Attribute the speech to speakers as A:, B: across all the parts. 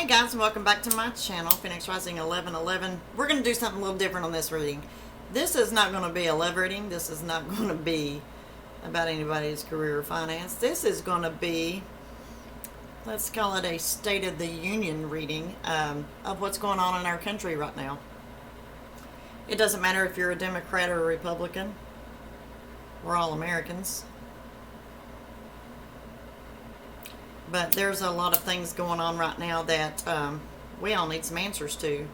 A: Hey guys, and welcome back to my channel, Phoenix Rising 1111. We're going to do something a little different on this reading. This is not going to be a love reading. This is not going to be about anybody's career or finance. This is going to be, let's call it a State of the Union reading of what's going on in our country right now. It doesn't matter if you're a Democrat or a Republican. We're all Americans. But there's a lot of things going on right now that we all need some answers to.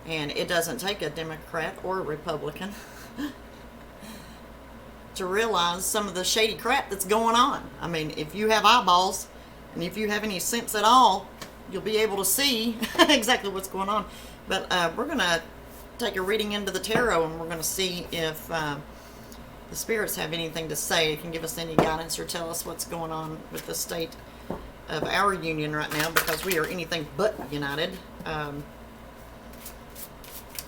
A: And it doesn't take a Democrat or a Republican to realize some of the shady crap that's going on. I mean, if you have eyeballs and if you have any sense at all, you'll be able to see exactly what's going on. But we're going to take a reading into the tarot, and we're going to see if the spirits have anything to say. It can give us any guidance or tell us what's going on with the state of our union right now, because we are anything but united.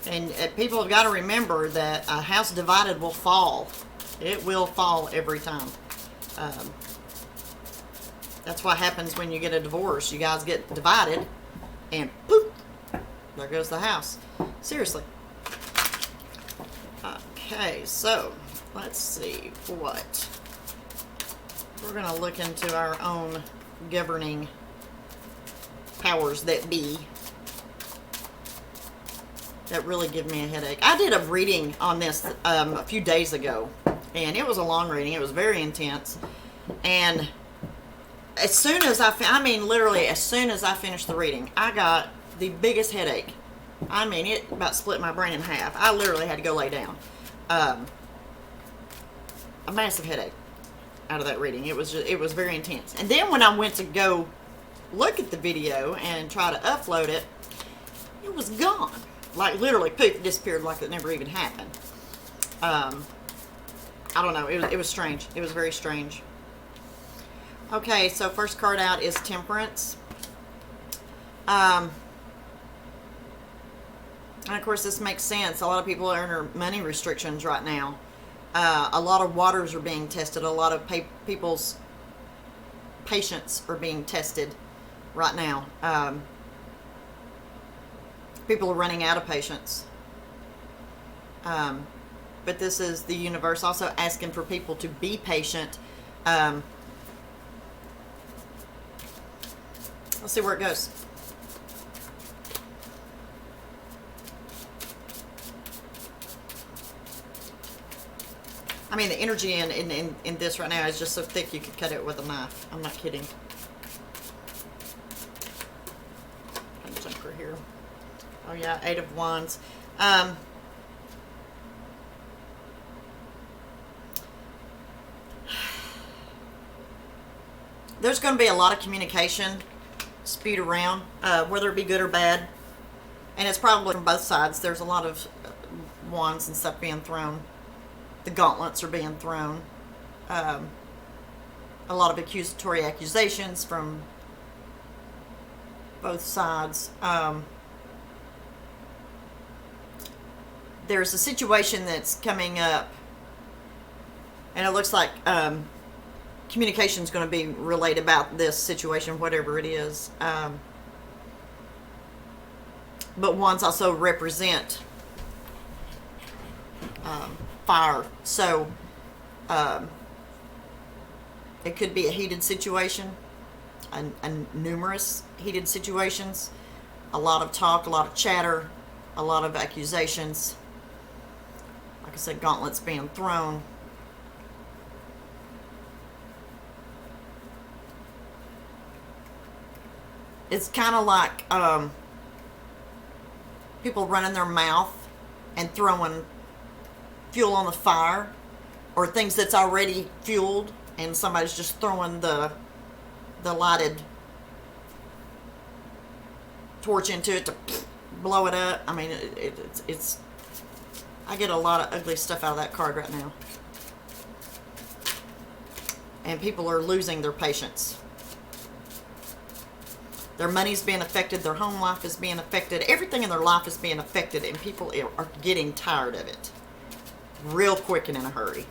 A: And people have got to remember that a house divided will fall. It will fall every time. That's what happens when you get a divorce. You guys get divided, and poof, there goes the house. Seriously. Okay, so let's see what. We're going to look into our own governing powers that be that really give me a headache. I did a reading on this a few days ago, and it was a long reading. It was very intense. And as soon as literally as soon as I finished the reading, I got the biggest headache. I mean, it about split my brain in half. I literally had to go lay down. A massive headache out of that reading. It was very intense. And then when I went to go look at the video and try to upload it, it was gone. Like literally poof, disappeared like it never even happened. I don't know. It was strange. It was very strange. Okay, so first card out is Temperance. And of course this makes sense. A lot of people are under money restrictions right now. A lot of waters are being tested. A lot of people's patience are being tested right now. People are running out of patience. But this is the universe also asking for people to be patient. Let's see where it goes. I mean, the energy in this right now is just so thick you could cut it with a knife. I'm not kidding. Junker here. Oh yeah, 8 of Wands. There's going to be a lot of communication spewed around, whether it be good or bad. And it's probably from both sides. There's a lot of wands and stuff being thrown. The gauntlets are being thrown. A lot of accusatory accusations from both sides. There's a situation that's coming up, and it looks like communication is going to be relayed about this situation, whatever it is. But wands also represent fire, so it could be a heated situation, and numerous heated situations, a lot of talk, a lot of chatter, a lot of accusations. Like I said, gauntlets being thrown. It's kind of like people running their mouth and throwing fuel on the fire, or things that's already fueled and somebody's just throwing the lighted torch into it to blow it up. I mean, it's I get a lot of ugly stuff out of that card right now. And people are losing their patience. Their money's being affected, their home life is being affected, everything in their life is being affected, and people are getting tired of it real quick and in a hurry.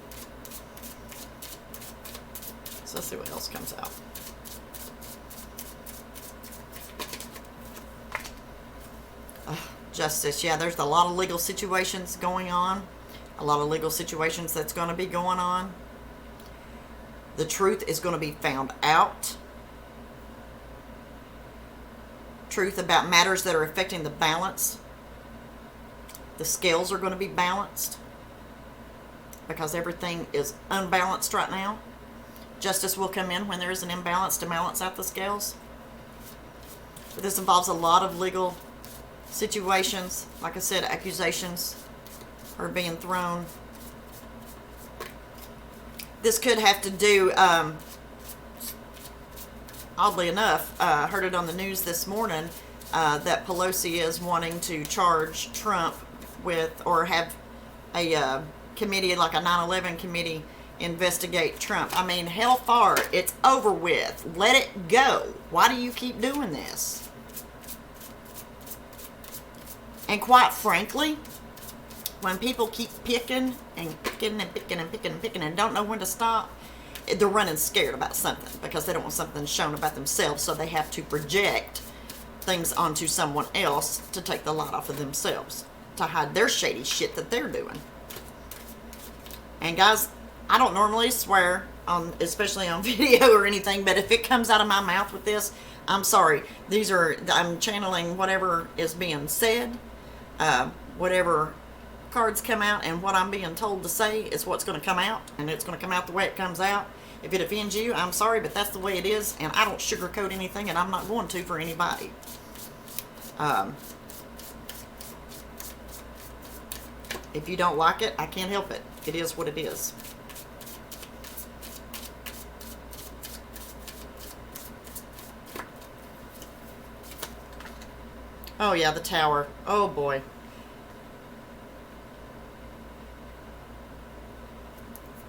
A: So let's see what else comes out. Justice. Yeah, there's a lot of legal situations going on. A lot of legal situations that's going to be going on. The truth is going to be found out. Truth about matters that are affecting the balance. The scales are going to be balanced because everything is unbalanced right now. Justice will come in when there is an imbalance to balance out the scales. But this involves a lot of legal situations. Like I said, accusations are being thrown. This could have to do, oddly enough, I heard it on the news this morning that Pelosi is wanting to charge Trump with, or have a committee, like a 9/11 committee, investigate Trump. I mean, hell far, it's over with. Let it go. Why do you keep doing this? And quite frankly, when people keep picking and picking and picking and picking and picking and don't know when to stop, they're running scared about something because they don't want something shown about themselves, so they have to project things onto someone else to take the light off of themselves, to hide their shady shit that they're doing. And guys, I don't normally swear, especially on video or anything, but if it comes out of my mouth with this, I'm sorry. I'm channeling whatever is being said, whatever cards come out, and what I'm being told to say is what's going to come out, and it's going to come out the way it comes out. If it offends you, I'm sorry, but that's the way it is, and I don't sugarcoat anything, and I'm not going to for anybody. If you don't like it, I can't help it. It is what it is. Oh yeah, the tower. Oh boy.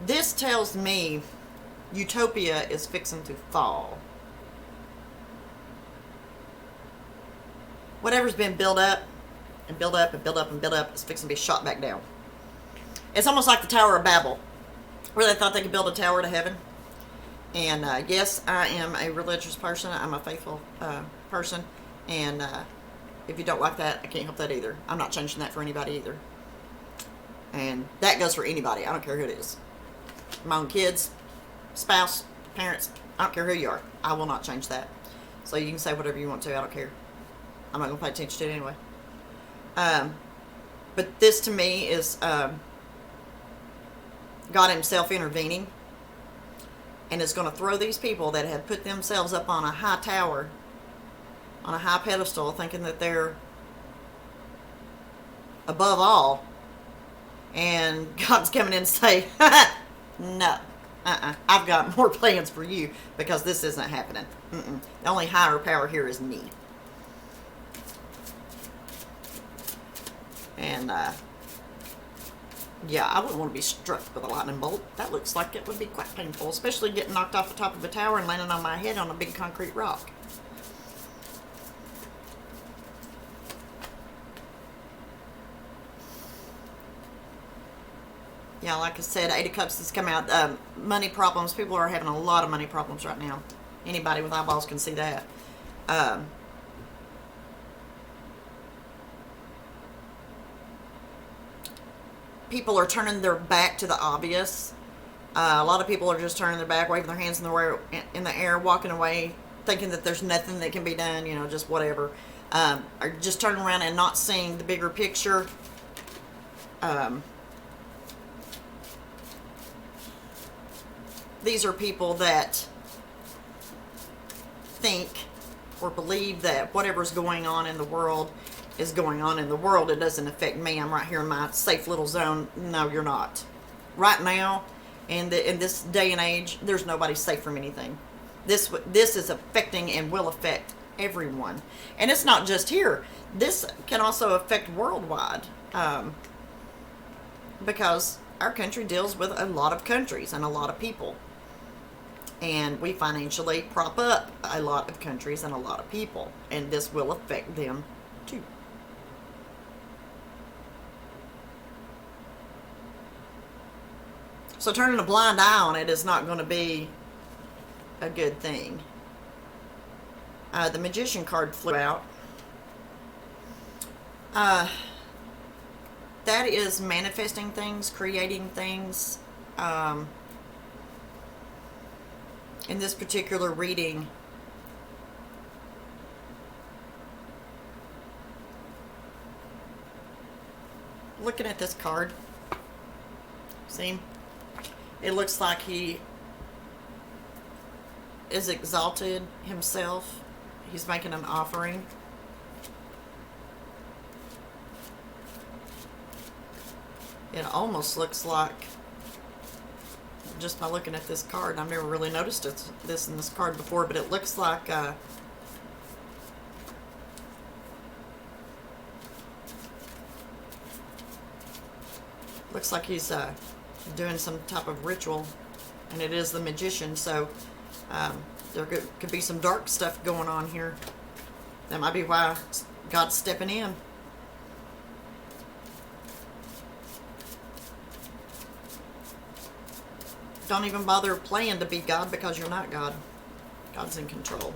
A: This tells me utopia is fixing to fall. Whatever's been built up and built up and built up and built up is fixing to be shot back down. It's almost like the Tower of Babel, where they thought they could build a tower to heaven. And yes, I am a religious person. I'm a faithful person. And if you don't like that, I can't help that either. I'm not changing that for anybody either. And that goes for anybody. I don't care who it is. My own kids, spouse, parents, I don't care who you are. I will not change that. So you can say whatever you want to. I don't care. I'm not going to pay attention to it anyway. But this to me is God himself intervening. And is going to throw these people that have put themselves up on a high tower, on a high pedestal, thinking that they're above all. And God's coming in and say, no, I've got more plans for you because this isn't happening. The only higher power here is me. And, yeah, I wouldn't want to be struck with a lightning bolt. That looks like it would be quite painful, especially getting knocked off the top of a tower and landing on my head on a big concrete rock. Yeah, like I said, Eight of Cups has come out. Money problems. People are having a lot of money problems right now. Anybody with eyeballs can see that. People are turning their back to the obvious. A lot of people are just turning their back, waving their hands in the air, walking away, thinking that there's nothing that can be done, just whatever. Or just turning around and not seeing the bigger picture. These are people that think or believe that whatever's going on in the world is going on in the world. It doesn't affect me. I'm right here in my safe little zone. No, you're not. Right now, in this day and age, there's nobody safe from anything. This is affecting and will affect everyone. And it's not just here. This can also affect worldwide. Because our country deals with a lot of countries and a lot of people. And we financially prop up a lot of countries and a lot of people. And this will affect them too. So turning a blind eye on it is not going to be a good thing. The Magician card flew out. That is manifesting things, creating things. In this particular reading, looking at this card, see, it looks like he is exalted himself. He's making an offering. It almost looks like, just by looking at this card, I've never really noticed this in this card before, but it looks like he's doing some type of ritual, and it is the magician, so there could be some dark stuff going on here. That might be why God's stepping in. Don't even bother playing to be God, because you're not God. God's in control.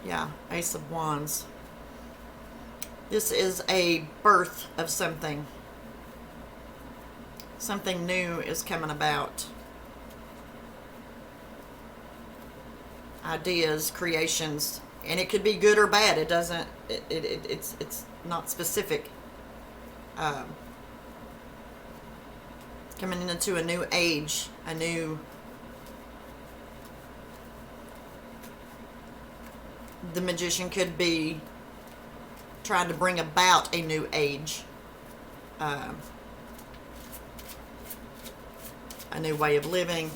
A: Yeah, Ace of Wands. This is a birth of something. Something new is coming about. Ideas, creations, and it could be good or bad. It doesn't. It's not specific. Coming into a new age, the magician could be trying to bring about a new age, a new way of living,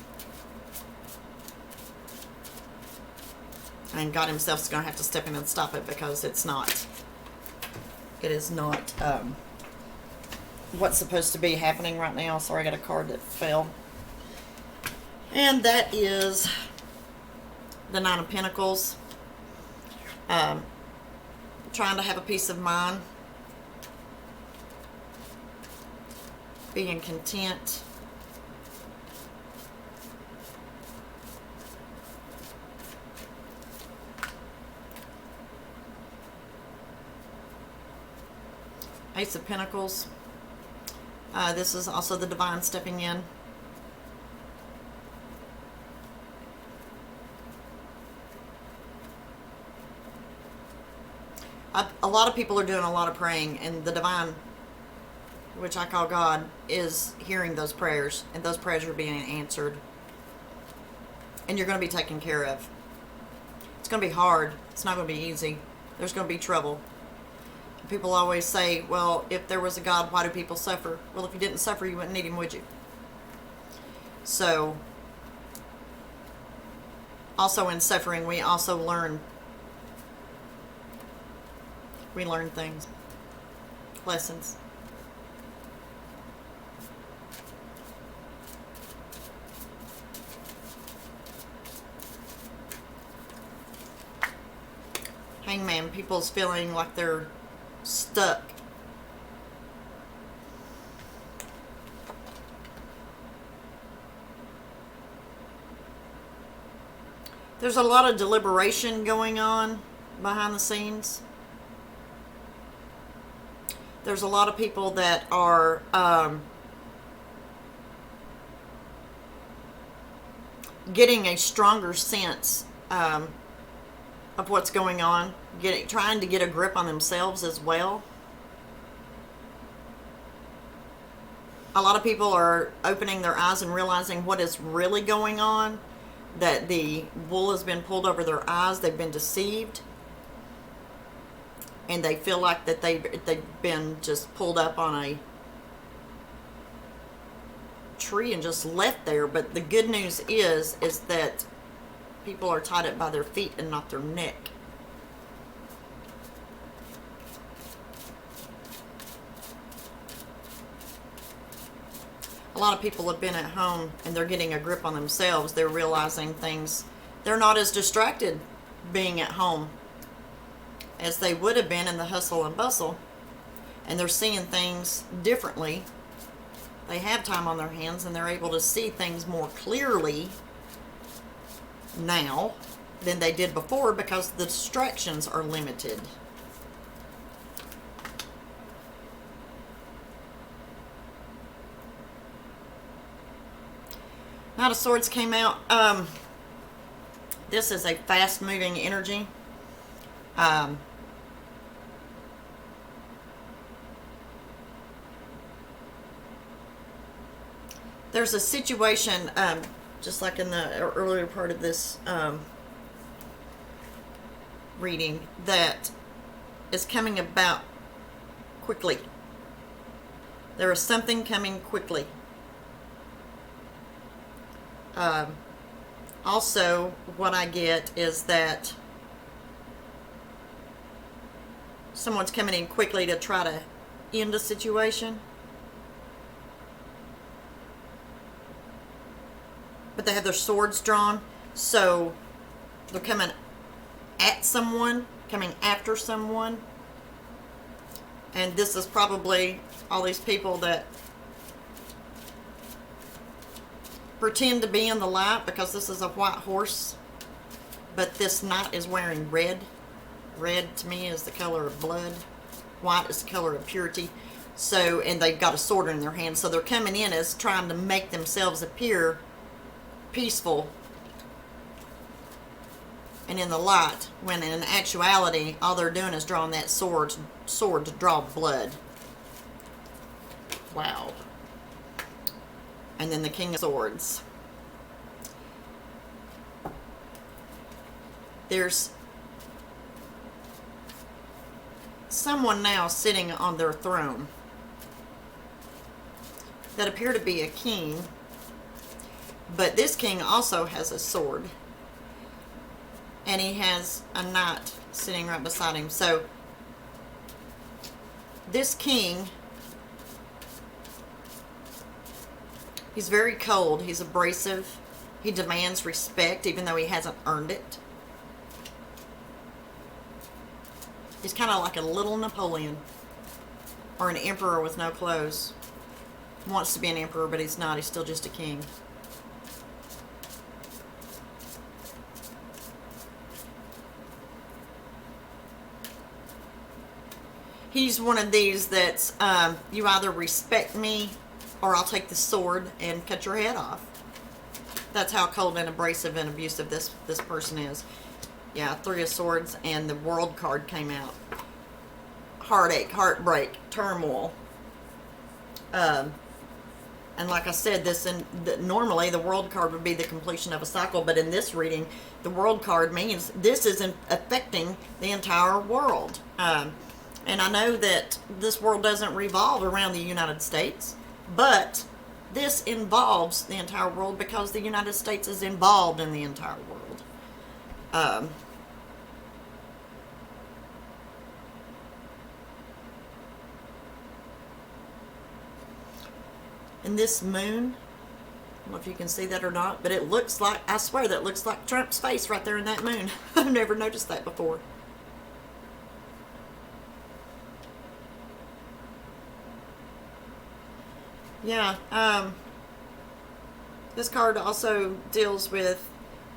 A: and God himself is going to have to step in and stop it, because it is not what's supposed to be happening right now. Sorry, I got a card that fell. And that is the Nine of Pentacles. Trying to have a peace of mind. Being content. Ace of Pentacles. This is also the divine stepping in. A lot of people are doing a lot of praying, and the divine, which I call God, is hearing those prayers, and those prayers are being answered. And you're going to be taken care of. It's going to be hard. It's not going to be easy. There's going to be trouble. People always say, well, if there was a God, why do people suffer? Well, if you didn't suffer, you wouldn't need him, would you? So, also in suffering, we also learn. We learn things. Lessons. Hangman, people's feeling like they're stuck. There's a lot of deliberation going on behind the scenes. There's a lot of people that are getting a stronger sense of what's going on, trying to get a grip on themselves as well. A lot of people are opening their eyes and realizing what is really going on, that the wool has been pulled over their eyes, they've been deceived, and they feel like that they've been just pulled up on a tree and just left there. But the good news is that people are tied up by their feet and not their neck. A lot of people have been at home and they're getting a grip on themselves. They're realizing things. They're not as distracted being at home as they would have been in the hustle and bustle. And they're seeing things differently. They have time on their hands and they're able to see things more clearly now. than they did before because the distractions are limited. Knight of Swords came out. This is a fast-moving energy. There's a situation, just like in the earlier part of this reading, that is coming about quickly. There is something coming quickly. Also, what I get is that someone's coming in quickly to try to end a situation. But they have their swords drawn, so they're coming at someone, coming after someone. And this is probably all these people that pretend to be in the light, because this is a white horse, but this knight is wearing red. Red to me is the color of blood. White is the color of purity. So, and they've got a sword in their hand, so they're coming in as trying to make themselves appear peaceful and in the light, when in actuality all they're doing is drawing that sword to draw blood. Wow. And then the King of Swords. There's someone now sitting on their throne that appear to be a king, but this king also has a sword, and he has a knight sitting right beside him. So this king, he's very cold, he's abrasive, he demands respect even though he hasn't earned it. He's kind of like a little Napoleon, or an emperor with no clothes. Wants to be an emperor, but he's not, he's still just a king. He's one of these that's, you either respect me or I'll take the sword and cut your head off. That's how cold and abrasive and abusive this person is. Yeah, Three of Swords, and the World card came out. Heartache, heartbreak, turmoil. And like I said, normally the World card would be the completion of a cycle, but in this reading, the World card means this isn't affecting the entire world. And I know that this world doesn't revolve around the United States, but this involves the entire world because the United States is involved in the entire world. And this moon, I don't know if you can see that or not, but it looks like, I swear that looks like Trump's face right there in that moon. I've never noticed that before. Yeah, this card also deals with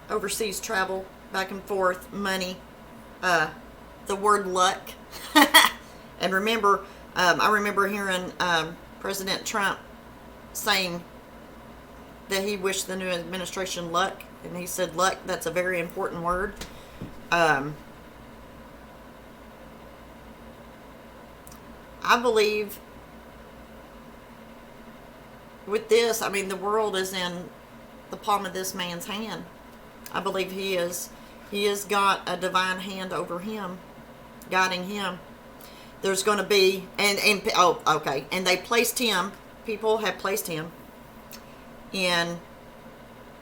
A: overseas travel, back and forth, money, the word luck. And remember, I remember hearing President Trump saying that he wished the new administration luck, and he said luck, that's a very important word. I believe with this, I mean, the world is in the palm of this man's hand. I believe he has got a divine hand over him, guiding him. There's going to be, and they placed him, people have placed him in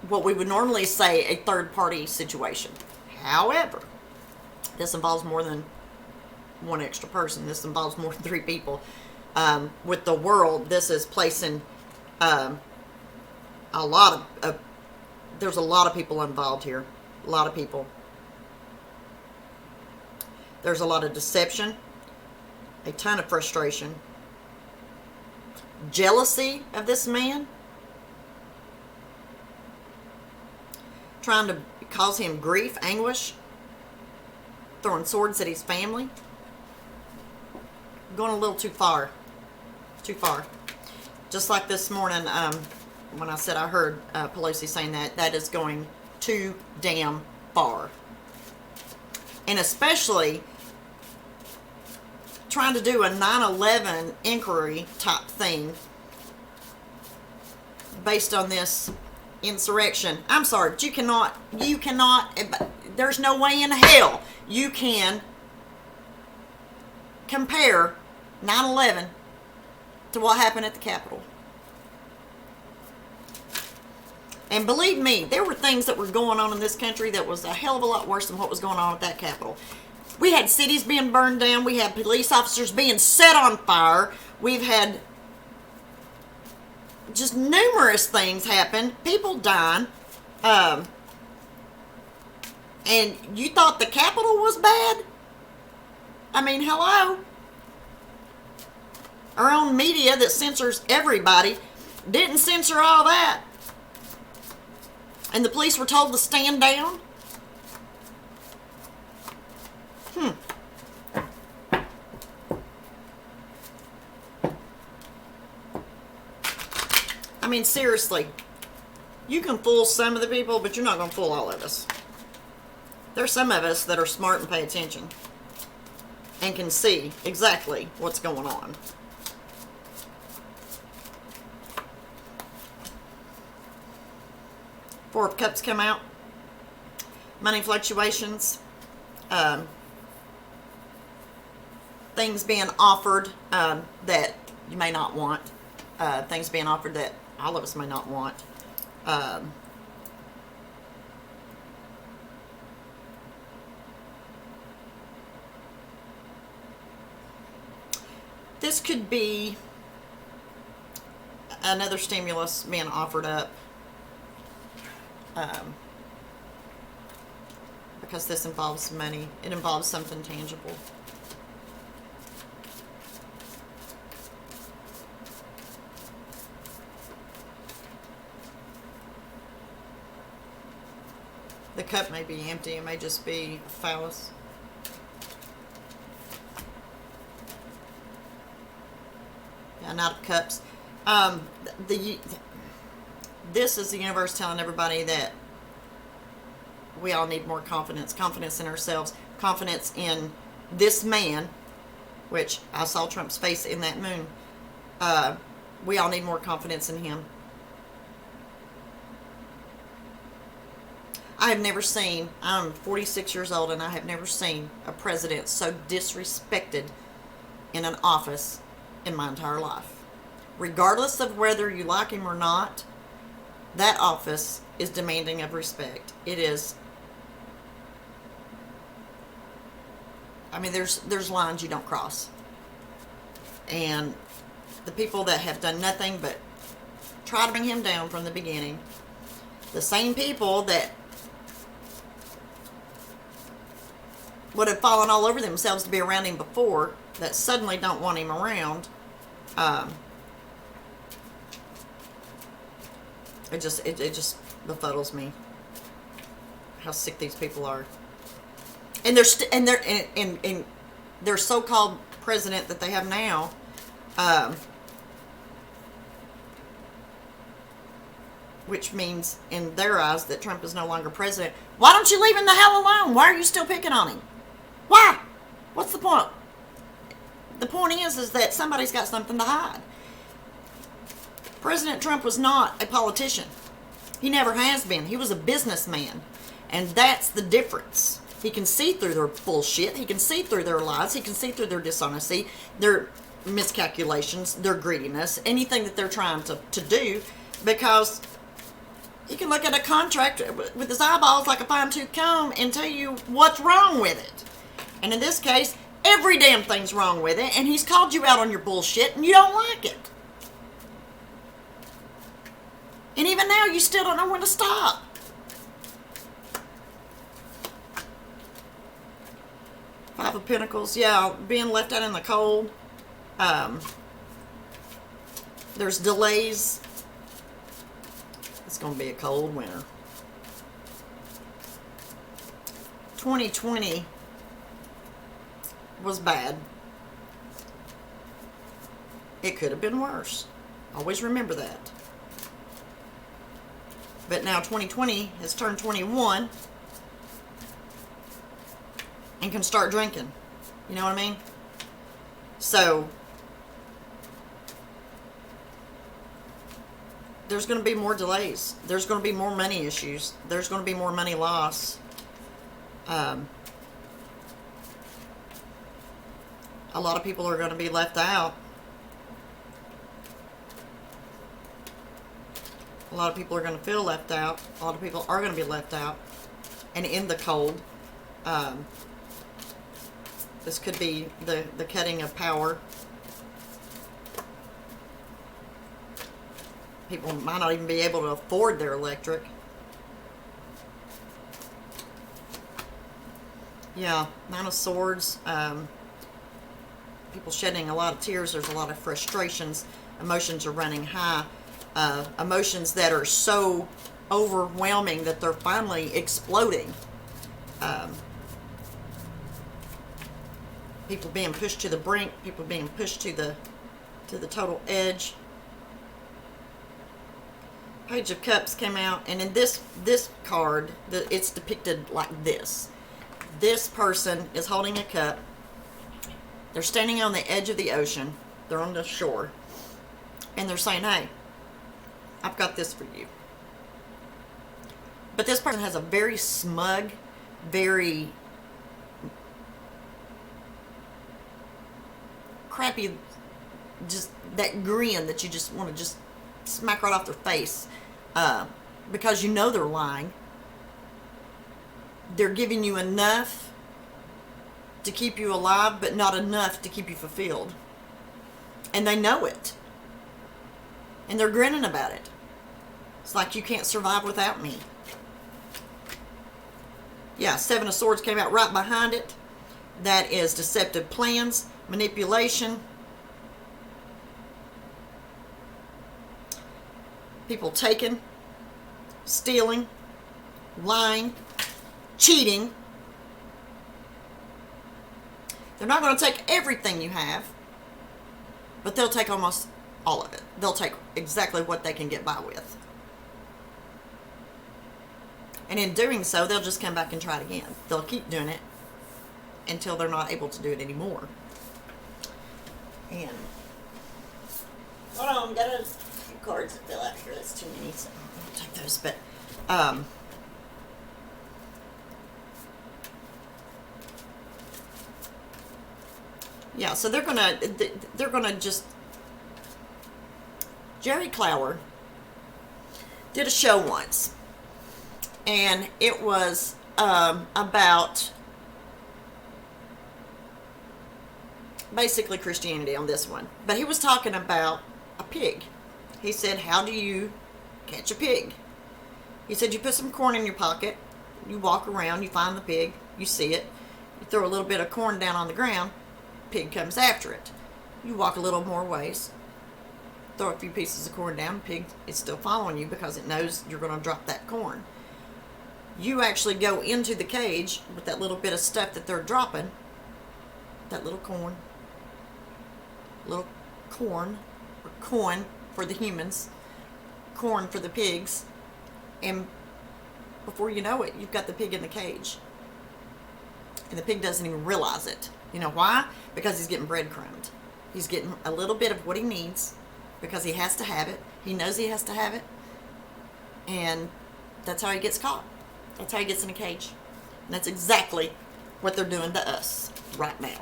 A: what we would normally say a third-party situation. However, this involves more than one extra person. This involves more than 3 people. With the world, this is placing a lot of there's a lot of people involved here. A lot of people. There's a lot of deception, a ton of frustration, jealousy of this man, trying to cause him grief, anguish, throwing swords at his family. Going a little too far. Too far. Just like this morning, when I said I heard Pelosi saying that is going too damn far. And especially trying to do a 9/11 inquiry type thing based on this insurrection. I'm sorry, but you cannot, there's no way in hell you can compare 9/11 to what happened at the Capitol. And believe me, there were things that were going on in this country that was a hell of a lot worse than what was going on at that Capitol. We had cities being burned down. We had police officers being set on fire. We've had just numerous things happen. People dying. And you thought the Capitol was bad? I mean, hello? Our own media that censors everybody didn't censor all that. And the police were told to stand down? I mean, seriously. You can fool some of the people, but you're not going to fool all of us. There's some of us that are smart and pay attention. And can see exactly what's going on. Four of Cups come out. Money fluctuations. Things being offered that you may not want. Things being offered that all of us may not want. This could be another stimulus being offered up. Because this involves money. It involves something tangible. The cup may be empty. It may just be a phallus. Yeah, Knight of Cups. This is the universe telling everybody that we all need more confidence. Confidence in ourselves. Confidence in this man, which I saw Trump's face in that moon. We all need more confidence in him. I have never seen, I'm 46 years old, and I have never seen a president so disrespected in an office in my entire life. Regardless of whether you like him or not, that office is demanding of respect. It is. I mean, there's lines you don't cross. And the people that have done nothing but try to bring him down from the beginning, the same people that would have fallen all over themselves to be around him before, that suddenly don't want him around, it just befuddles me how sick these people are. And their so-called president that they have now, which means in their eyes that Trump is no longer president. Why don't you leave him the hell alone? Why are you still picking on him? Why? What's the point? The point is that somebody's got something to hide. President Trump was not a politician. He never has been. He was a businessman. And that's the difference. He can see through their bullshit. He can see through their lies. He can see through their dishonesty, their miscalculations, their greediness, anything that they're trying to do, because he can look at a contract with his eyeballs like a fine-tooth comb and tell you what's wrong with it. And in this case, every damn thing's wrong with it, and he's called you out on your bullshit, and you don't like it. And even now, you still don't know when to stop. Five of Pentacles, yeah, being left out in the cold. There's delays. It's going to be a cold winter. 2020 was bad. It could have been worse. Always remember that. But now 2020 has turned 21 and can start drinking. You know what I mean? So there's going to be more delays. There's going to be more money issues. There's going to be more money loss. A lot of people are going to be left out. A lot of people are going to feel left out. A lot of people are going to be left out and in the cold. This could be the cutting of power. People might not even be able to afford their electric. Yeah, Nine of Swords. People shedding a lot of tears. There's a lot of frustrations. Emotions are running high. Emotions that are so overwhelming that they're finally exploding. People being pushed to the brink. People being pushed to the total edge. Page of Cups came out, and in this card, it's depicted like this. This person is holding a cup. They're standing on the edge of the ocean. They're on the shore. And they're saying, hey, I've got this for you. But this person has a very smug, very crappy, just that grin that you just want to just smack right off their face, because you know they're lying. They're giving you enough to keep you alive, but not enough to keep you fulfilled. And they know it. And they're grinning about it. It's like, you can't survive without me. Yeah, Seven of Swords came out right behind it. That is deceptive plans, manipulation, people taking, stealing, lying, cheating. They're not going to take everything you have, but they'll take almost all of it. They'll take exactly what they can get by with. And in doing so, they'll just come back and try it again. They'll keep doing it until they're not able to do it anymore. And hold on, got a few cards to fill out here. That's too many, so I'll take those. But yeah, so they're gonna just. Jerry Clower did a show once, and it was about basically Christianity on this one. But he was talking about a pig. He said, how do you catch a pig? He said, you put some corn in your pocket, you walk around, you find the pig, you see it, you throw a little bit of corn down on the ground, pig comes after it. You walk a little more ways, throw a few pieces of corn down, pig is still following you because it knows you're going to drop that corn. You actually go into the cage with that little bit of stuff that they're dropping, that little corn or coin for the humans, corn for the pigs, and before you know it, you've got the pig in the cage. And the pig doesn't even realize it. You know why? Because he's getting breadcrumbed. He's getting a little bit of what he needs because he has to have it. He knows he has to have it. And that's how he gets caught. That's how he gets in a cage. And that's exactly what they're doing to us right now.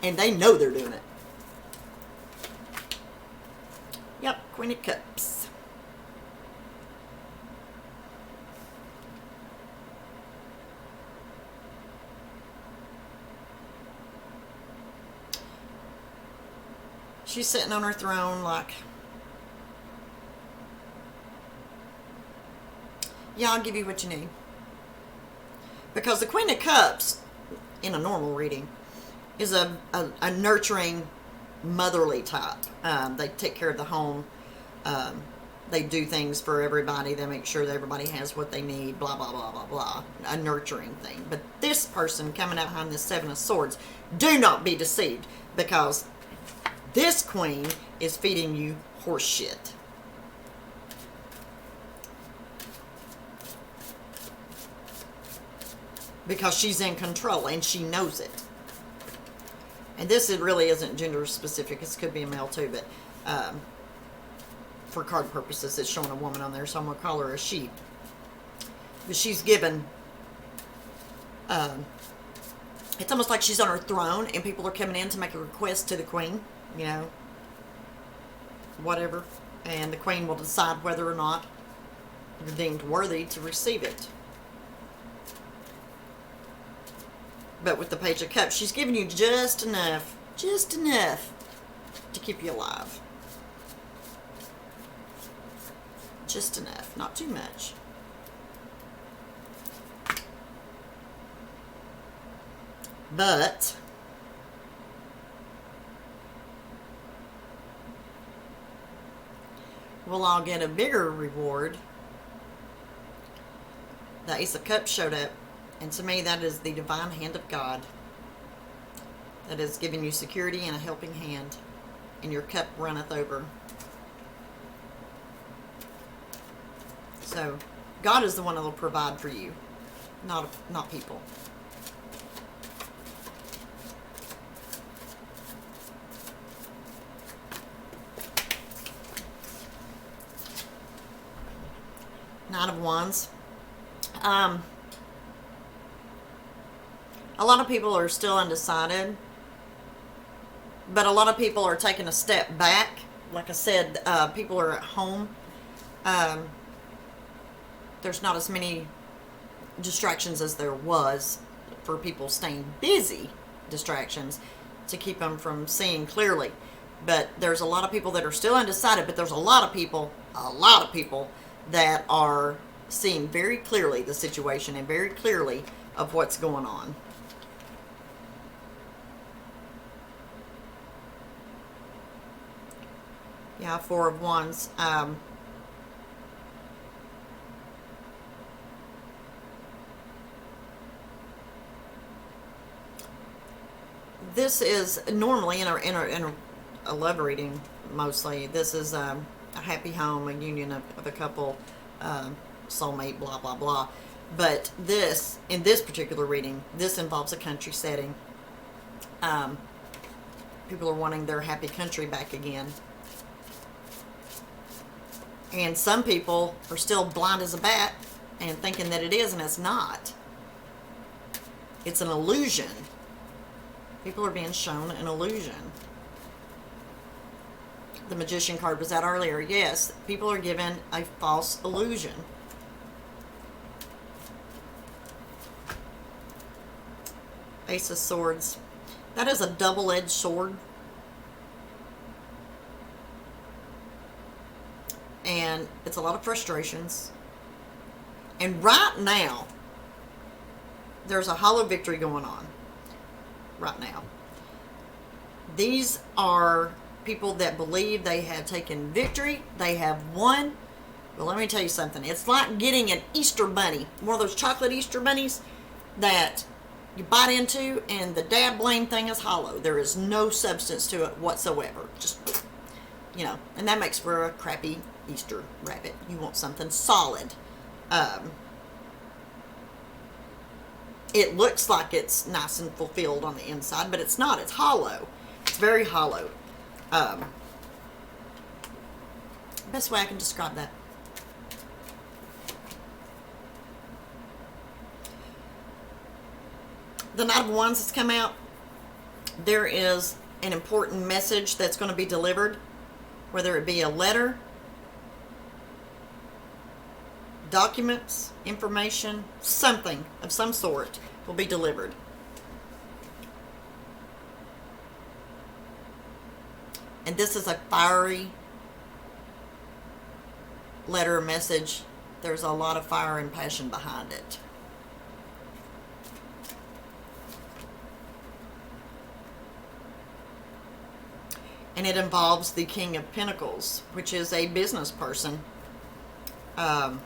A: And they know they're doing it. Yep, Queen of Cups. She's sitting on her throne like, yeah, I'll give you what you need. Because the Queen of Cups, in a normal reading, is a nurturing, motherly type. They take care of the home. They do things for everybody. They make sure that everybody has what they need, blah, blah, blah, blah, blah. A nurturing thing. But this person coming out behind this Seven of Swords, do not be deceived, because this queen is feeding you horse shit. Because she's in control and she knows it. And this, it really isn't gender specific. This could be a male too, but for card purposes, it's showing a woman on there, so I'm going to call her a she. But she's given, it's almost like she's on her throne and people are coming in to make a request to the queen, you know, whatever. And the queen will decide whether or not you're deemed worthy to receive it. But with the Page of Cups, she's giving you just enough to keep you alive. Just enough, not too much. But we'll all get a bigger reward. The Ace of Cups showed up. And to me, that is the divine hand of God that is giving you security and a helping hand. And your cup runneth over. So, God is the one that will provide for you, not people. Knight of Wands. A lot of people are still undecided, but a lot of people are taking a step back. Like I said, people are at home. There's not as many distractions as there was for people staying busy, distractions, to keep them from seeing clearly. But there's a lot of people that are still undecided, but there's a lot of people that are seeing very clearly the situation and very clearly of what's going on. Yeah, Four of Wands. This is normally in a love reading, mostly. This is a happy home, a union of a couple, soulmate, blah, blah, blah. But this, in this particular reading, this involves a country setting. People are wanting their happy country back again. And some people are still blind as a bat and thinking that it is, and it's not. It's an illusion. People are being shown an illusion. The Magician card was out earlier. Yes, people are given a false illusion. Ace of Swords. That is a double-edged sword. And it's a lot of frustrations. And right now, there's a hollow victory going on. Right now. These are people that believe they have taken victory. They have won. Well, let me tell you something. It's like getting an Easter bunny. One of those chocolate Easter bunnies that you bite into and the dad blame thing is hollow. There is no substance to it whatsoever. Just, you know, and that makes for a crappy Easter rabbit. You want something solid. It looks like it's nice and fulfilled on the inside, but it's not. It's hollow. It's very hollow. Best way I can describe that. The Knight of Wands has come out. There is an important message that's going to be delivered, whether it be a letter, documents, information, something of some sort will be delivered. And this is a fiery letter or message. There's a lot of fire and passion behind it. And it involves the King of Pentacles, which is a business person um,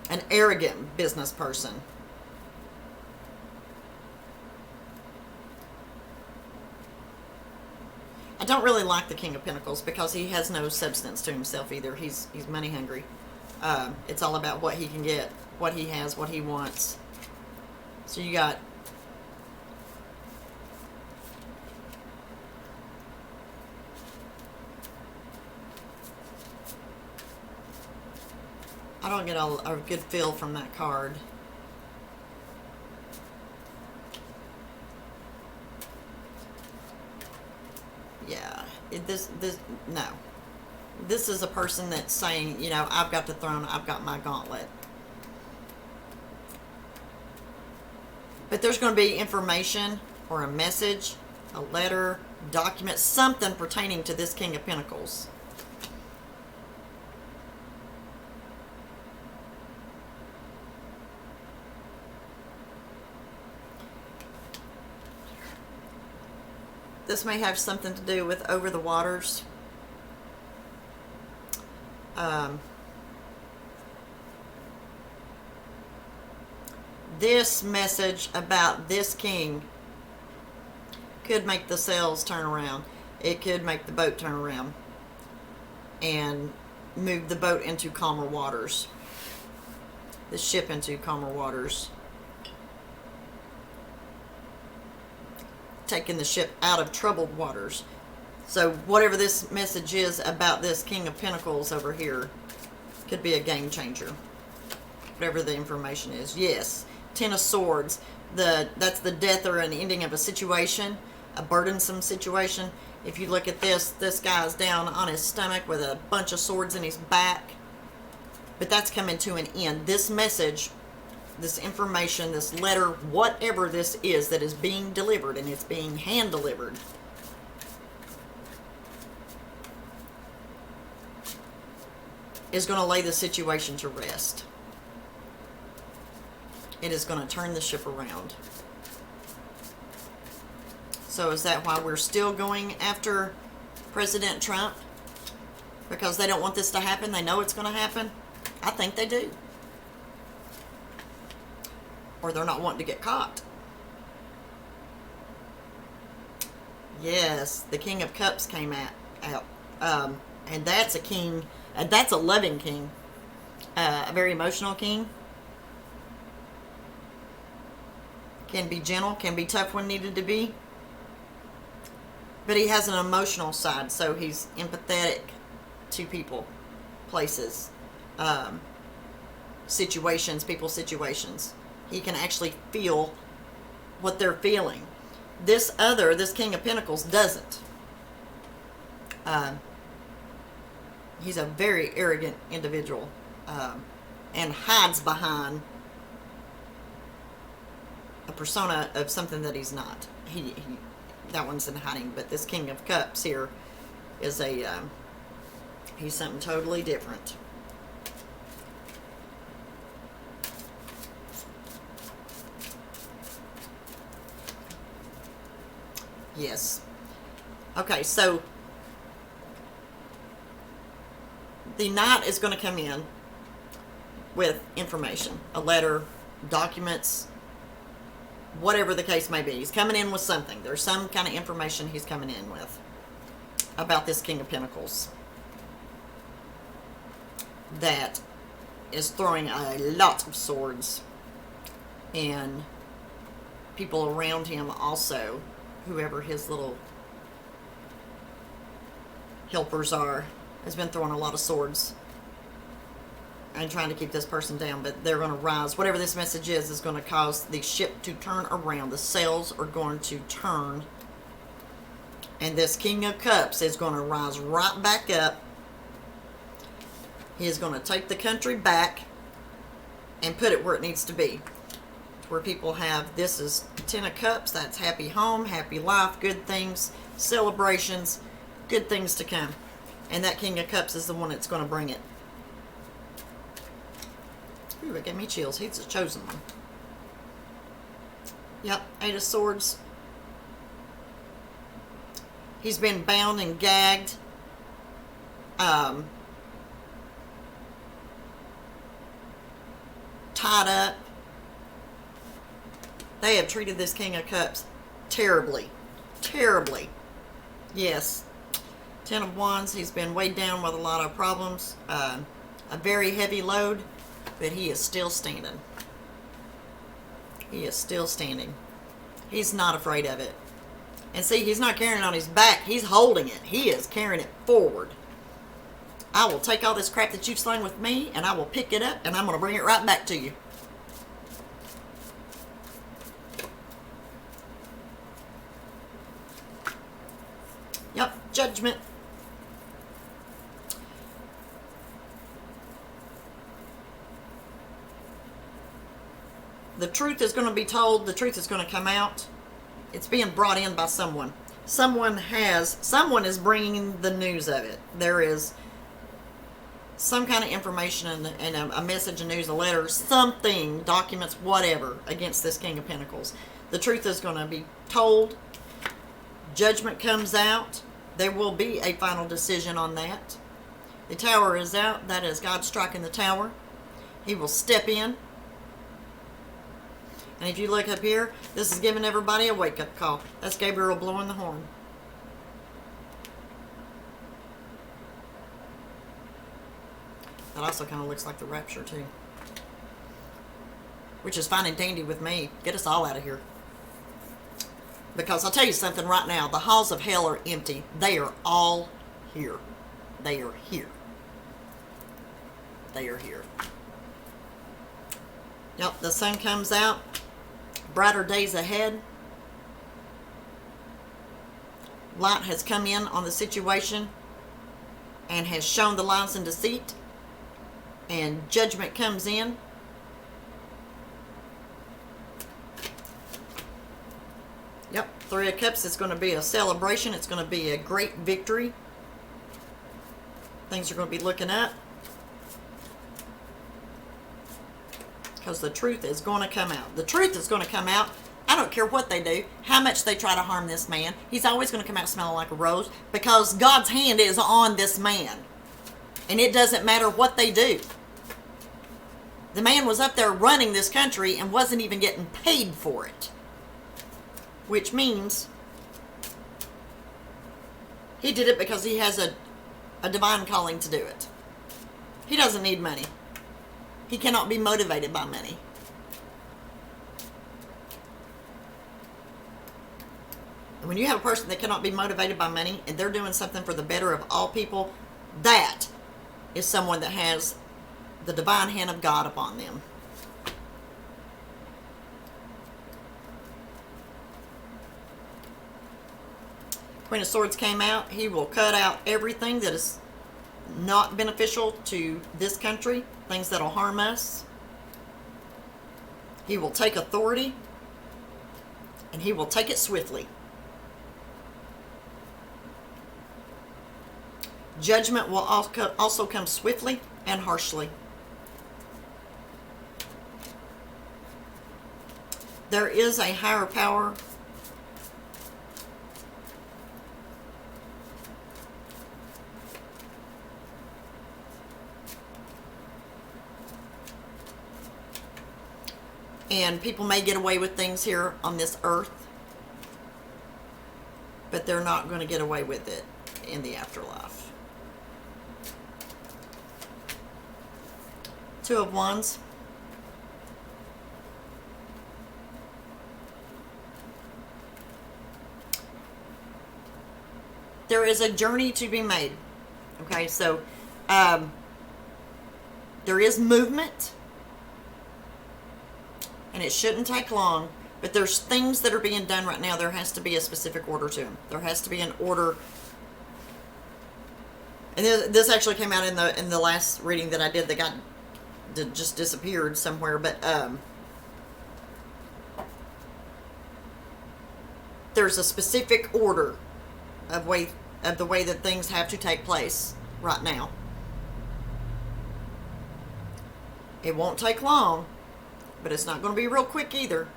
A: an arrogant business person. I don't really like the King of Pentacles because he has no substance to himself either. He's money hungry. It's all about what he can get, what he has, what he wants. So you got I don't get a good feel from that card. Yeah, no. This is a person that's saying, you know, I've got the throne, I've got my gauntlet. But there's going to be information or a message, a letter, document, something pertaining to this King of Pentacles. This may have something to do with over the waters. This message about this king could make the sails turn around. It could make the boat turn around and move the boat into calmer waters. The ship into calmer waters. Taking the ship out of troubled waters. So whatever this message is about this King of Pentacles over here could be a game changer. Whatever the information is. Yes. Ten of Swords. That's the death or an ending of a situation. A burdensome situation. If you look at this guy's down on his stomach with a bunch of swords in his back. But that's coming to an end. This message, this information, this letter, whatever this is that is being delivered, and it's being hand delivered, is going to lay the situation to rest. It is going to turn the ship around. So is that why we're still going after President Trump? Because they don't want this to happen? They know it's going to happen? I think they do. Or they're not wanting to get caught. Yes, the King of Cups came out. And that's a king, that's a loving king. A very emotional king. Can be gentle, can be tough when needed to be. But he has an emotional side, so he's empathetic to people, places, situations, people's situations. He can actually feel what they're feeling. This King of Pentacles doesn't. He's a very arrogant individual, and hides behind a persona of something that he's not. That one's in hiding, but this King of Cups here is he's something totally different. Yes. Okay, so the Knight is going to come in with information, a letter, documents, whatever the case may be. He's coming in with something. There's some kind of information he's coming in with about this King of Pentacles that is throwing a lot of swords, and people around him also, whoever his little helpers are, has been throwing a lot of swords and trying to keep this person down, but they're going to rise. Whatever this message is going to cause the ship to turn around. The sails are going to turn, and this King of Cups is going to rise right back up. He is going to take the country back and put it where it needs to be, where people have, this is Ten of Cups, that's happy home, happy life, good things, celebrations, good things to come. And that King of Cups is the one that's going to bring it. Ooh, it gave me chills. He's the chosen one. Yep, Eight of Swords. He's been bound and gagged tied up. They have treated this King of Cups terribly. Terribly. Yes. Ten of Wands, he's been weighed down with a lot of problems. A very heavy load, but he is still standing. He is still standing. He's not afraid of it. And see, he's not carrying it on his back. He's holding it. He is carrying it forward. I will take all this crap that you've slung with me, and I will pick it up, and I'm going to bring it right back to you. Yep, Judgment. The truth is going to be told. The truth is going to come out. It's being brought in by someone. Someone is bringing the news of it. There is some kind of information and a message, a news, a letter, something, documents, whatever, against this King of Pentacles. The truth is going to be told. Judgment comes out. There will be a final decision on that. The Tower is out. That is God striking the Tower. He will step in. And if you look up here, this is giving everybody a wake-up call. That's Gabriel blowing the horn. That also kind of looks like the rapture, too. Which is fine and dandy with me. Get us all out of here. Because I'll tell you something right now. The halls of hell are empty. They are all here. They are here. They are here. Yep, the sun comes out. Brighter days ahead. Light has come in on the situation and has shown the lies and deceit. And judgment comes in. Yep, Three of Cups is going to be a celebration. It's going to be a great victory. Things are going to be looking up. Because the truth is going to come out. The truth is going to come out. I don't care what they do, how much they try to harm this man. He's always going to come out smelling like a rose because God's hand is on this man. And it doesn't matter what they do. The man was up there running this country and wasn't even getting paid for it. Which means he did it because he has a divine calling to do it. He doesn't need money. He cannot be motivated by money. And when you have a person that cannot be motivated by money and they're doing something for the better of all people, that is someone that has the divine hand of God upon them. Queen of Swords came out. He will cut out everything that is not beneficial to this country, things that will harm us. He will take authority, and he will take it swiftly. Judgment will also come swiftly and harshly. There is a higher power. And people may get away with things here on this earth, but they're not going to get away with it in the afterlife. Two of Wands. There is a journey to be made. Okay, so there is movement. And it shouldn't take long, but there's things that are being done right now. There has to be a specific order to them. There has to be an order. And this actually came out in the last reading that I did that just disappeared somewhere. But there's a specific order of the way that things have to take place right now. It won't take long. But it's not going to be real quick either.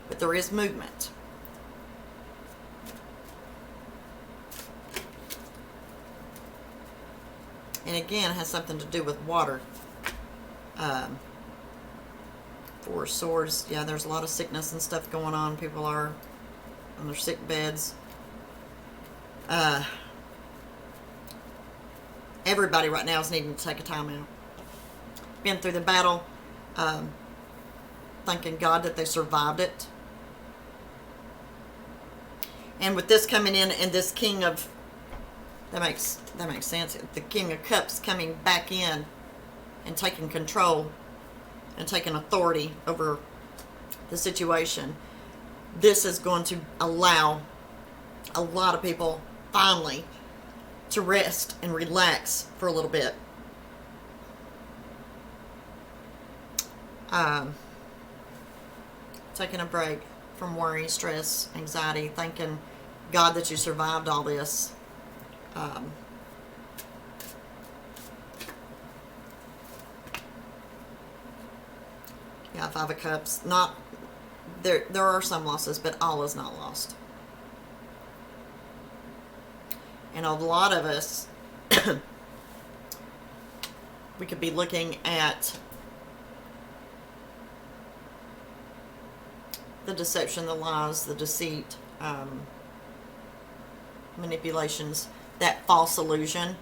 A: But there is movement. And again, it has something to do with water. Four of Swords. Yeah, there's a lot of sickness and stuff going on. People are on their sick beds. Everybody right now is needing to take a time out. Been through the battle, thanking God that they survived it. And with this coming in and this King of, that makes sense. The King of Cups coming back in and taking control and taking authority over the situation. This is going to allow a lot of people finally to rest and relax for a little bit. Taking a break from worry, stress, anxiety, thanking God that you survived all this. Yeah, Five of Cups. Not there are some losses, but all is not lost. And a lot of us, we could be looking at the deception, the lies, the deceit, manipulations, that false illusion,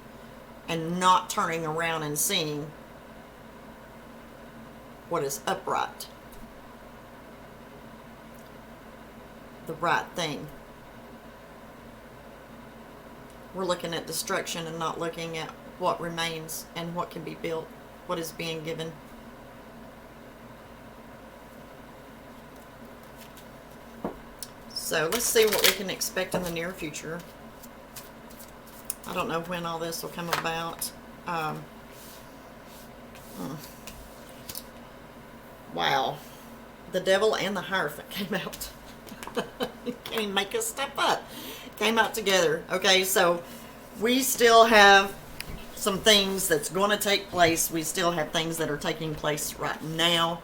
A: and not turning around and seeing what is upright, the right thing. We're looking at destruction and not looking at what remains and what can be built, what is being given. So let's see what we can expect in the near future. I don't know when all this will come about. Wow. The Devil and the Hierophant came out. You can't even make this stuff up. Came out together. Okay, so we still have some things that's going to take place. We still have things that are taking place right now.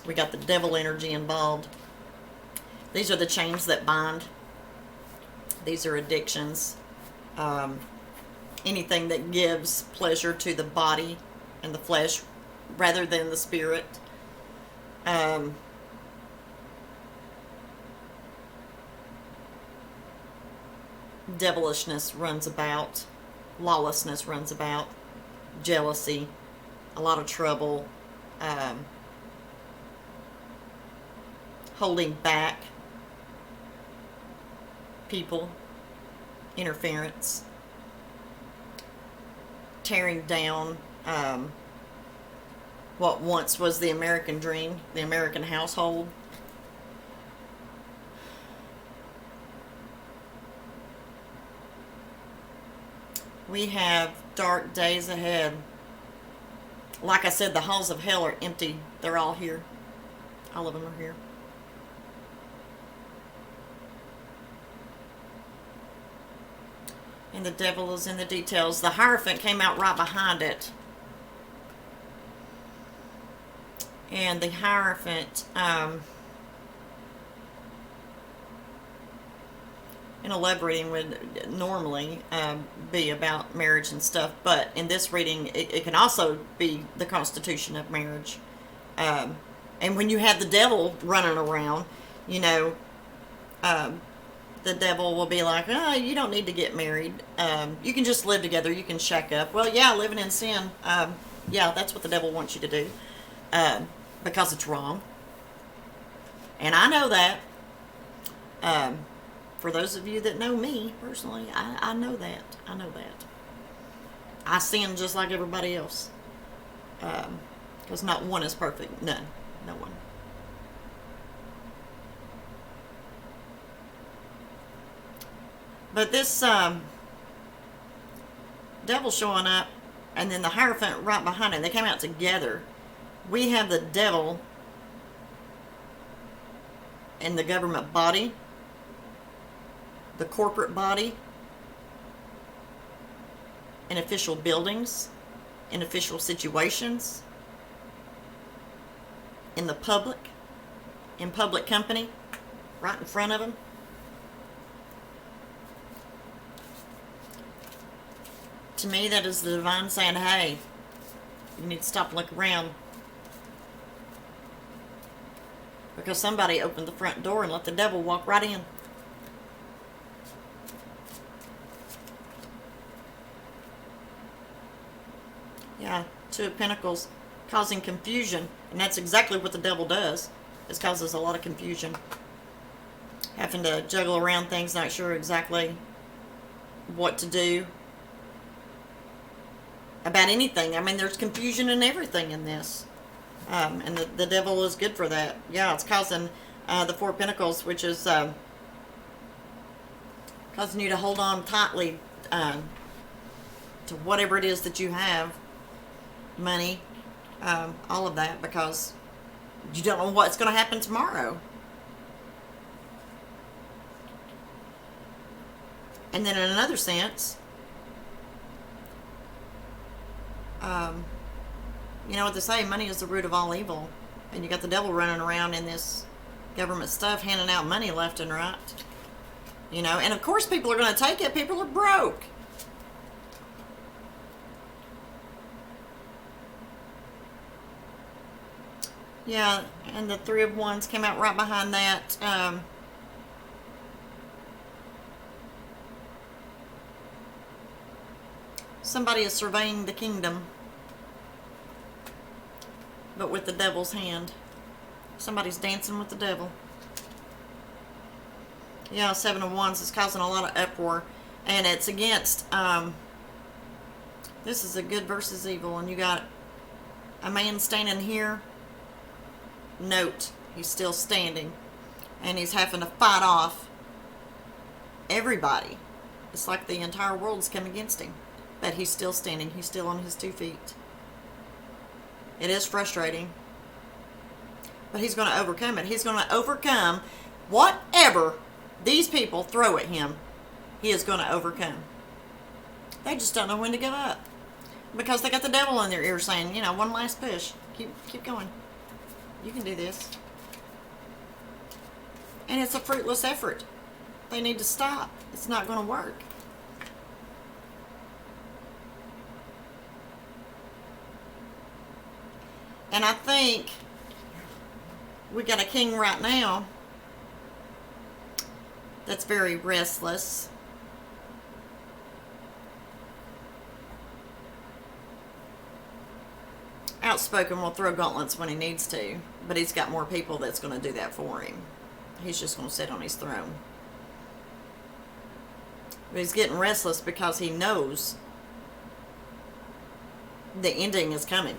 A: We got the devil energy involved. These are the chains that bind. These are addictions. Anything that gives pleasure to the body and the flesh rather than the spirit. Devilishness runs about. Lawlessness runs about. Jealousy. A lot of trouble. Holding back people. Interference. Tearing down what once was the American dream, the American household. We have dark days ahead. Like I said, the halls of hell are empty. They're all here. All of them are here. And the devil is in the details. The Hierophant came out right behind it. And the Hierophant, in a love reading would normally be about marriage and stuff, but in this reading, it can also be the constitution of marriage. And when you have the devil running around, you know, the devil will be like, oh, you don't need to get married. You can just live together. You can shack up. Well, yeah, living in sin. Yeah, that's what the devil wants you to do. Because it's wrong. And I know that. For those of you that know me personally, I know that. I know that. I sin just like everybody else. Because not one is perfect. None. No one. But this devil showing up, and then the Hierophant right behind it, they came out together. We have the devil in the government body, the corporate body, in official buildings, in official situations, in the public, in public company, right in front of them. To me, that is the divine saying, hey, you need to stop and look around. Because somebody opened the front door and let the devil walk right in. Yeah, Two of Pentacles, causing confusion. And that's exactly what the devil does. It causes a lot of confusion. Having to juggle around things, not sure exactly what to do about anything. I mean, there's confusion in everything in this. And the devil is good for that. Yeah, it's causing the Four of Pentacles, which is causing you to hold on tightly to whatever it is that you have. Money, all of that, because you don't know what's going to happen tomorrow. And then in another sense, you know what they say, money is the root of all evil. And you got the devil running around in this government stuff, handing out money left and right. You know, and of course people are going to take it. People are broke. Yeah, and the Three of Wands came out right behind that. Somebody is surveying the kingdom, but with the devil's hand. Somebody's dancing with the devil. Yeah, Seven of Wands is causing a lot of uproar, and it's against, this is a good versus evil, and you got a man standing here. Note, he's still standing, and he's having to fight off everybody. It's like the entire world's come against him, but he's still standing. He's still on his 2 feet. It is frustrating, but he's going to overcome it. He's going to overcome whatever these people throw at him. He is going to overcome. They just don't know when to give up, because they got the devil in their ear saying, you know, one last push. Keep going. You can do this. And it's a fruitless effort. They need to stop. It's not going to work. And I think we got a king right now that's very restless. Outspoken, will throw gauntlets when he needs to, but he's got more people that's going to do that for him. He's just going to sit on his throne. But he's getting restless because he knows the ending is coming.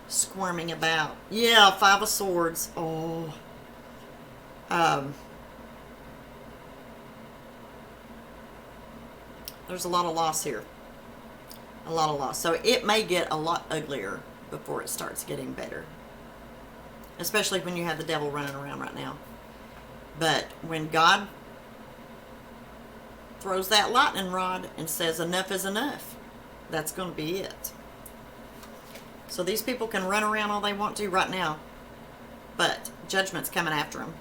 A: Squirming about. Yeah, Five of Swords. Oh. There's a lot of loss here. A lot of loss. So it may get a lot uglier before it starts getting better. Especially when you have the devil running around right now. But when God throws that lightning rod and says enough is enough, that's going to be it. So these people can run around all they want to right now, but judgment's coming after them.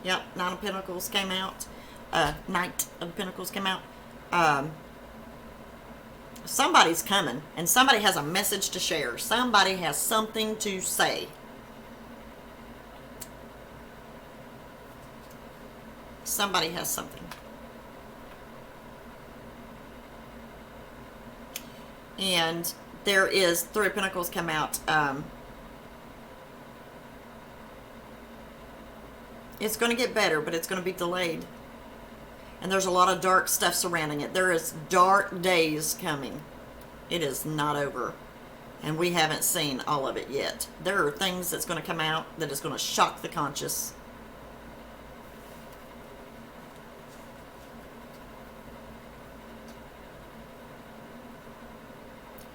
A: Yep, Nine of Pentacles came out. Knight of Pentacles came out. Somebody's coming, and somebody has a message to share. Somebody has something to say. Somebody has something. And there is Three of Pentacles come out. It's going to get better, but it's going to be delayed. And there's a lot of dark stuff surrounding it. There is dark days coming. It is not over. And we haven't seen all of it yet. There are things that's going to come out that is going to shock the conscious.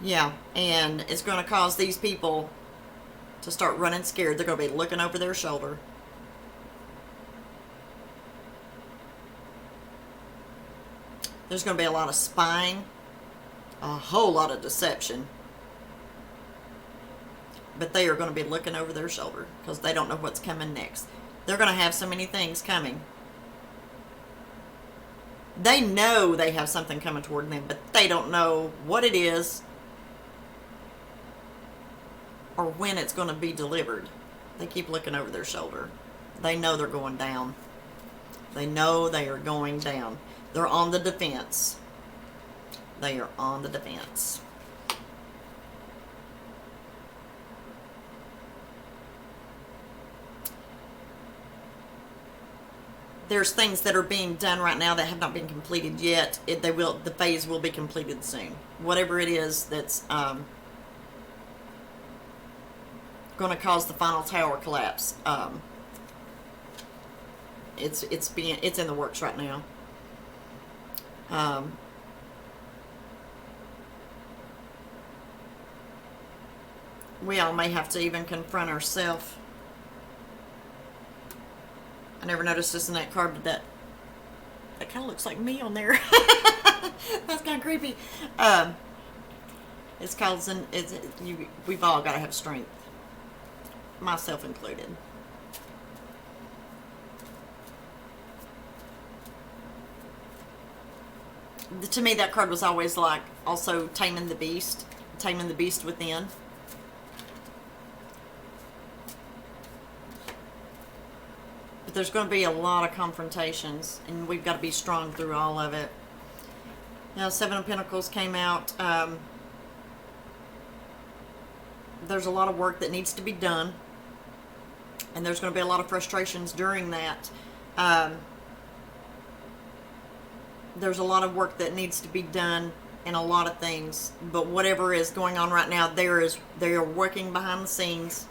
A: Yeah, and it's going to cause these people to start running scared. They're going to be looking over their shoulder. There's going to be a lot of spying, a whole lot of deception. But they are going to be looking over their shoulder because they don't know what's coming next. They're going to have so many things coming. They know they have something coming toward them, but they don't know what it is or when it's going to be delivered. They keep looking over their shoulder. They know they're going down. They know they are going down. They're on the defense. They are on the defense. There's things that are being done right now that have not been completed yet. The phase will be completed soon. Whatever it is that's going to cause the final tower collapse. It's in the works right now. We all may have to even confront ourselves. I never noticed this in that card, but that kind of looks like me on there. That's kind of creepy. It's called, we've all got to have strength, myself included. To me, that card was always like also taming the beast within. But there's going to be a lot of confrontations, and we've got to be strong through all of it. Now, Seven of Pentacles came out. There's a lot of work that needs to be done, and there's going to be a lot of frustrations during that. There's a lot of work that needs to be done and a lot of things, but whatever is going on right now, they are working behind the scenes.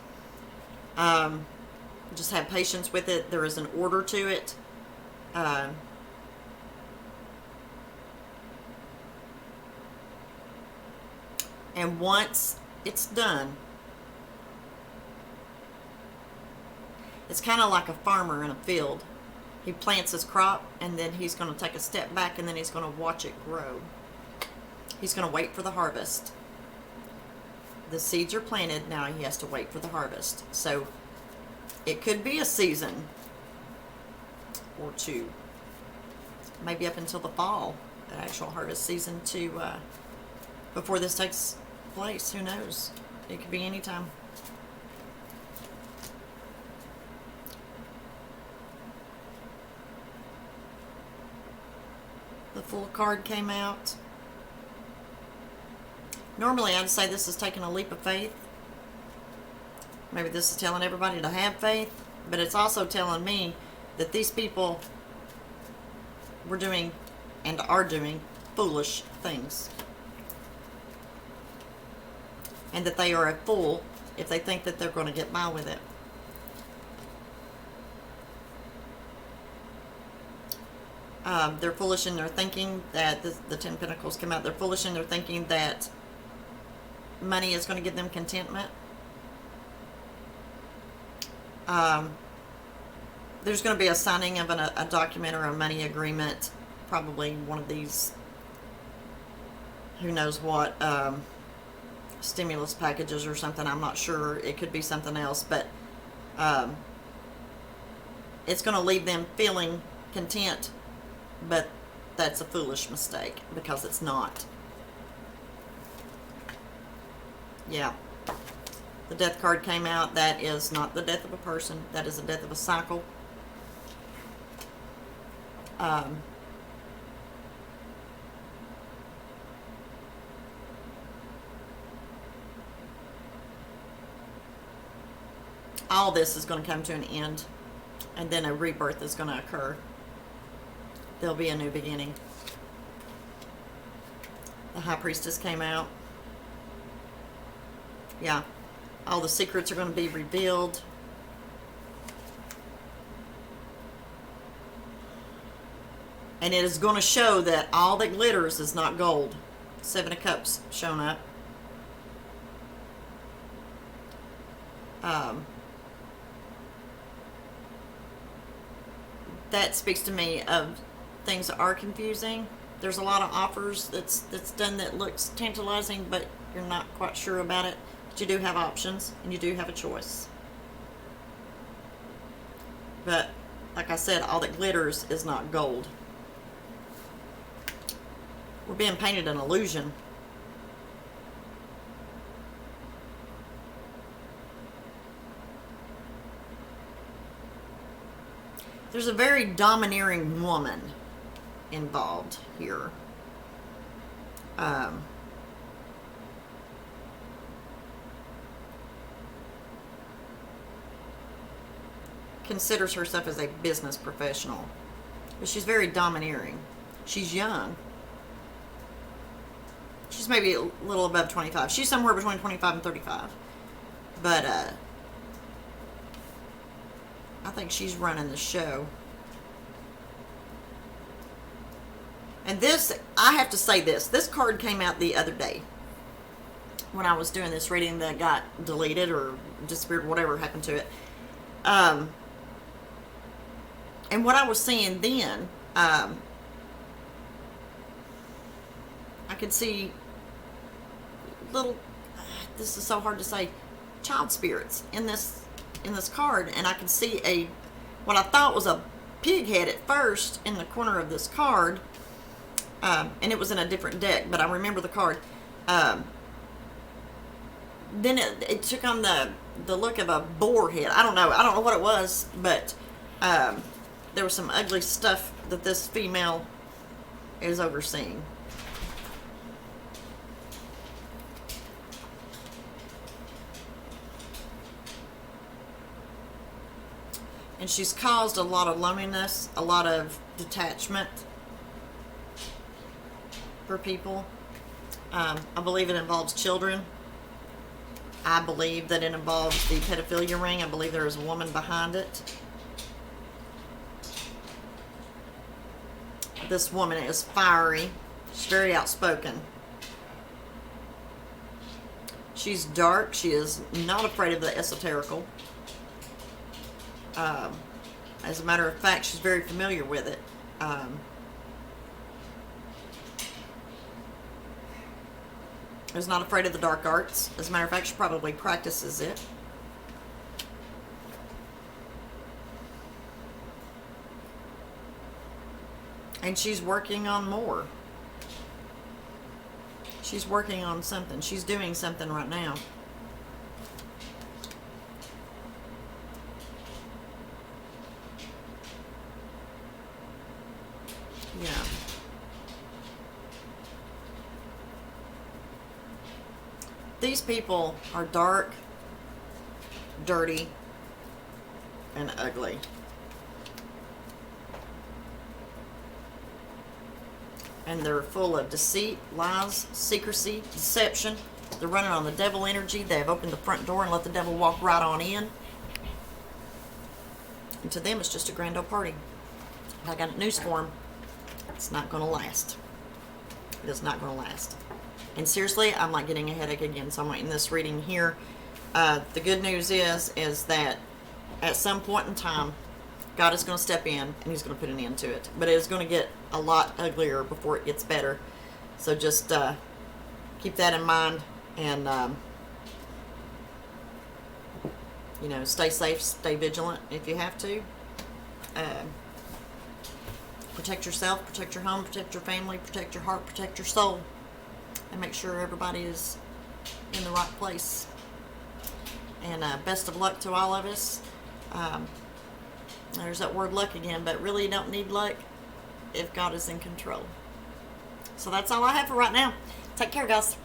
A: Just have patience with it. There is an order to it. And once it's done, it's kind of like a farmer in a field. He plants his crop, and then he's going to take a step back, and then he's going to watch it grow. He's going to wait for the harvest. The seeds are planted. Now he has to wait for the harvest. So it could be a season or two. Maybe up until the fall, the actual harvest season, before this takes place. Who knows? It could be any time. The Fool card came out. Normally I'd say this is taking a leap of faith. Maybe this is telling everybody to have faith, but it's also telling me that these people were doing and are doing foolish things. And that they are a fool if they think that they're going to get by with it. They're foolish in their thinking that the Ten of Pentacles come out. They're foolish in their thinking that money is going to give them contentment. There's going to be a signing of a document or a money agreement. Probably one of these, who knows what, stimulus packages or something. I'm not sure. It could be something else. But it's going to leave them feeling content. But that's a foolish mistake, because it's not. Yeah. The Death card came out. That is not the death of a person. That is the death of a cycle. All this is going to come to an end, and then a rebirth is going to occur. There'll be a new beginning. The High Priestess came out. Yeah. All the secrets are going to be revealed. And it is going to show that all that glitters is not gold. Seven of Cups shown up. That speaks to me of things are confusing. There's a lot of offers that's done that looks tantalizing, but you're not quite sure about it. But you do have options, and you do have a choice. But like I said, all that glitters is not gold. We're being painted an illusion. There's a very domineering woman involved here. Considers herself as a business professional, but she's very domineering. She's young. She's maybe a little above 25. She's somewhere between 25 and 35. But I think she's running the show. And this, I have to say this card came out the other day when I was doing this reading that got deleted or disappeared, whatever happened to it. And what I was seeing then, I could see little, this is so hard to say, child spirits in this card, and I could see what I thought was a pig head at first in the corner of this card, and it was in a different deck, but I remember the card. Then it took on the look of a boar head. I don't know what it was, but there was some ugly stuff that this female is overseeing. And she's caused a lot of loneliness, a lot of detachment for people. I believe it involves children. I believe that it involves the pedophilia ring. I believe there is a woman behind it. This woman is fiery. She's very outspoken. She's dark. She is not afraid of the esoterical. As a matter of fact, she's very familiar with it. Is not afraid of the dark arts. As a matter of fact, she probably practices it. And she's working on more. She's working on something. She's doing something right now. Yeah. These people are dark, dirty, and ugly. And they're full of deceit, lies, secrecy, deception. They're running on the devil energy. They have opened the front door and let the devil walk right on in. And to them, it's just a grand old party. I got news for them. It's not going to last. It is not going to last. And seriously, I'm like getting a headache again, so I'm waiting this reading here. The good news is that at some point in time, God is going to step in and He's going to put an end to it. But it is going to get a lot uglier before it gets better. So just keep that in mind, and stay safe, stay vigilant if you have to. Protect yourself, protect your home, protect your family, protect your heart, protect your soul, and make sure everybody is in the right place. And best of luck to all of us. There's that word luck again, but really you don't need luck if God is in control. So that's all I have for right now. Take care, guys.